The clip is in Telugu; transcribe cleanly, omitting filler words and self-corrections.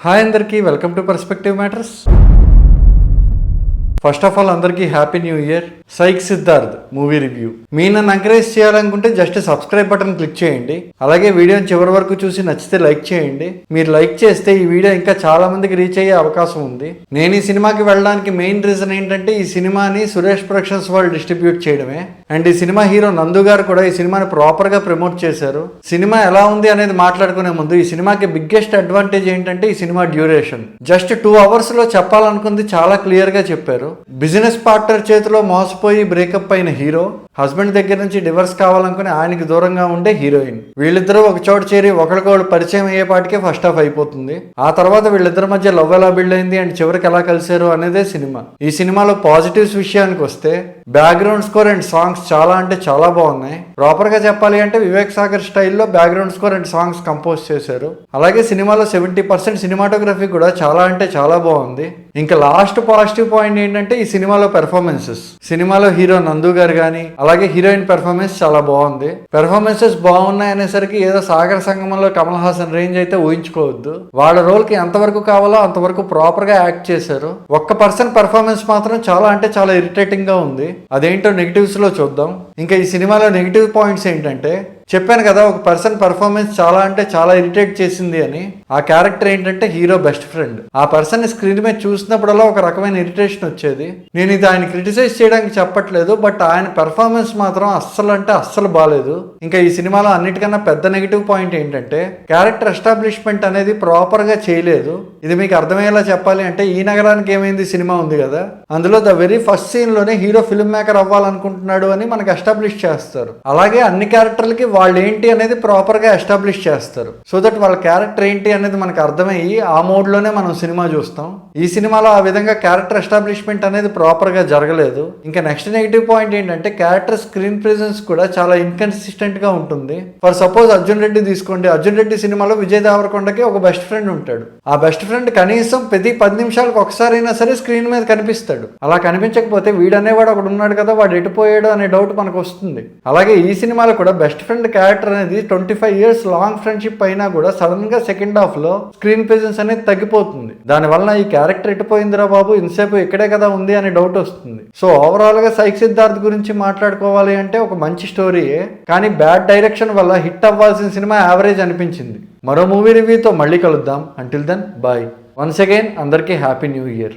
హాయ్ అందరికీ welcome to perspective matters. First of all అందరికీ happy new year. Psych Siddharth movie review. మీ నన్ను ఎంకరేజ్ చేయాలనుకుంటే జస్ట్ సబ్స్క్రైబ్ బటన్ క్లిక్ చేయండి. అలాగే వీడియోని చివరి వరకు చూసి నచ్చితే లైక్ చేయండి. మీరు లైక్ చేస్తే ఈ వీడియో ఇంకా చాలా మందికి రీచ్ అయ్యే అవకాశం ఉంది. నేను ఈ సినిమాకి వెళ్ళడానికి మెయిన్ రీజన్ ఏంటంటే ఈ సినిమాని సురేష్ ప్రొడక్షన్స్ వాళ్ళు డిస్ట్రిబ్యూట్ చేయడమే. అండ్ ఈ సినిమా హీరో నందు గారు కూడా ఈ సినిమాని ప్రాపర్ గా ప్రమోట్ చేశారు. సినిమా ఎలా ఉంది అనేది మాట్లాడుకునే ముందు ఈ సినిమాకి బిగ్గెస్ట్ అడ్వాంటేజ్ ఏంటంటే ఈ సినిమా డ్యూరేషన్ జస్ట్ 2 hours లో చెప్పాలనుకుంది చాలా క్లియర్ గా చెప్పారు. బిజినెస్ పార్ట్నర్ చేతిలో మోసపోయి బ్రేకప్ అయిన హీరో, హస్బెండ్ దగ్గర నుంచి డివర్స్ కావాలనుకుని ఆయనకి దూరంగా ఉండే హీరోయిన్, వీళ్ళిద్దరూ ఒక చోట చేరి ఒకరికొకరు పరిచయం అయ్యేపాటికే ఫస్ట్ హాఫ్ అయిపోతుంది. ఆ తర్వాత వీళ్ళిద్దరి మధ్య లవ్ ఎలా బిల్డ్ అయింది అండ్ చివరికి ఎలా కలిసారు అనేదే సినిమా. ఈ సినిమాలో పాజిటివ్స్ విషయానికి వస్తే బ్యాక్గ్రౌండ్ స్కోర్ అండ్ సాంగ్స్ చాలా అంటే చాలా బాగున్నాయి. ప్రాపర్ గా చెప్పాలి అంటే వివేక్ సాగర్ స్టైల్లో background score and songs compose చేశారు. అలాగే సినిమాలో 70% సినిమాటోగ్రఫీ కూడా చాలా అంటే చాలా బాగుంది. ఇంకా లాస్ట్ పాజిటివ్ పాయింట్ ఏంటంటే ఈ సినిమాలో పెర్ఫార్మెన్సెస్. సినిమాలో హీరో నందు గారు కానీ అలాగే హీరోయిన్ పెర్ఫార్మెన్స్ చాలా బాగుంది. పెర్ఫార్మెన్సెస్ బాగున్నాయి అనేసరికి ఏదో సాగర సంగమంలో కమల్ హాసన్ రేంజ్ అయితే ఊహించుకోవద్దు. వాళ్ళ రోల్ కి ఎంతవరకు కావాలో అంతవరకు ప్రాపర్ గా యాక్ట్ చేశారు. ఒక్క పర్సన్ పెర్ఫార్మెన్స్ మాత్రం చాలా అంటే చాలా ఇరిటేటింగ్ గా ఉంది. అదేంటో నెగిటివ్స్ లో చూద్దాం. ఇంకా ఈ సినిమాలో నెగిటివ్ పాయింట్స్ ఏంటంటే చెప్పాను కదా, ఒక పర్సన్ పర్ఫార్మెన్స్ చాలా అంటే చాలా ఇరిటేట్ చేసింది అని. ఆ క్యారెక్టర్ ఏంటంటే హీరో బెస్ట్ ఫ్రెండ్. ఆ పర్సన్ స్క్రీన్ మీద చూసినప్పుడల్లా ఒక రకమైన ఇరిటేషన్ వచ్చేది. నేను ఇది ఆయన క్రిటిసైజ్ చేయడానికి చెప్పట్లేదు, బట్ ఆయన పెర్ఫార్మెన్స్ మాత్రం అస్సలు అంటే అస్సలు బాగాలేదు. ఇంకా ఈ సినిమాలో అన్నిటికన్నా పెద్ద నెగిటివ్ పాయింట్ ఏంటంటే క్యారెక్టర్ ఎస్టాబ్లిష్మెంట్ అనేది ప్రాపర్ గా చేయలేదు. ఇది మీకు అర్థమయ్యేలా చెప్పాలి అంటే ఈ నగరానికి ఏమైంది సినిమా ఉంది కదా, అందులో ద వెరీ ఫస్ట్ సీన్ లోనే హీరో ఫిల్మ్ మేకర్ అవ్వాలనుకుంటున్నాడు అని మనకు ఎస్టాబ్లిష్ చేస్తారు. అలాగే అన్ని క్యారెక్టర్లకి వాళ్ళు ఏంటి అనేది ప్రాపర్ గా ఎస్టాబ్లిష్ చేస్తారు. సో దట్ వాళ్ళ క్యారెక్టర్ ఏంటి అనేది మనకు అర్థమయ్యి ఆ మోడ్ లోనే మనం సినిమా చూస్తాం. ఈ సినిమాలో ఆ విధంగా క్యారెక్టర్ ఎస్టాబ్లిష్మెంట్ అనేది ప్రాపర్ గా జరగలేదు. ఇంకా నెక్స్ట్ నెగిటివ్ పాయింట్ ఏంటంటే క్యారెక్టర్ స్క్రీన్ ప్రెజెన్స్ కూడా చాలా ఇన్కన్సిస్టెంట్ గా ఉంటుంది. ఫర్ సపోజ్ అర్జున్ రెడ్డి తీసుకోండి. అర్జున్ రెడ్డి సినిమాలో విజయ్ దేవరకొండకి ఒక బెస్ట్ ఫ్రెండ్ ఉంటాడు. ఆ బెస్ట్ ఫ్రెండ్ కనీసం ప్రతి 10 నిమిషాలకు ఒకసారి అయినా సరే స్క్రీన్ మీద కనిపిస్తాడు. అలా కనిపించకపోతే వీడనేవాడు ఒకడు ఉన్నాడు కదా, వాడు ఎటుపోయాడు అనే డౌట్ మనకు వస్తుంది. అలాగే ఈ సినిమాలో కూడా బెస్ట్ ఫ్రెండ్ క్యారెక్టర్ అనేది 25 years లాంగ్ ఫ్రెండ్షిప్ అయినా కూడా సడన్ గా సెకండ్ హాఫ్ లో స్క్రీన్ ప్రెజెన్స్ అనేది తగ్గిపోతుంది. దానివల్ల ఈ క్యారెక్టర్ ఎటుపోయిందిరా బాబు, ఇంతసేపు ఇక్కడే కదా ఉంది అనే డౌట్ వస్తుంది. సో ఓవరాల్ గా సైక్ సిద్ధార్థ్ గురించి మాట్లాడుకోవాలి అంటే ఒక మంచి స్టోరీయే, కానీ బ్యాడ్ డైరెక్షన్ వల్ల హిట్ అవ్వాల్సిన సినిమా యావరేజ్ అనిపించింది. మరో మూవీ రివ్యూతో మళ్ళీ కలుద్దాం. Until then bye. Once again అందరికీ హ్యాపీ న్యూ ఇయర్.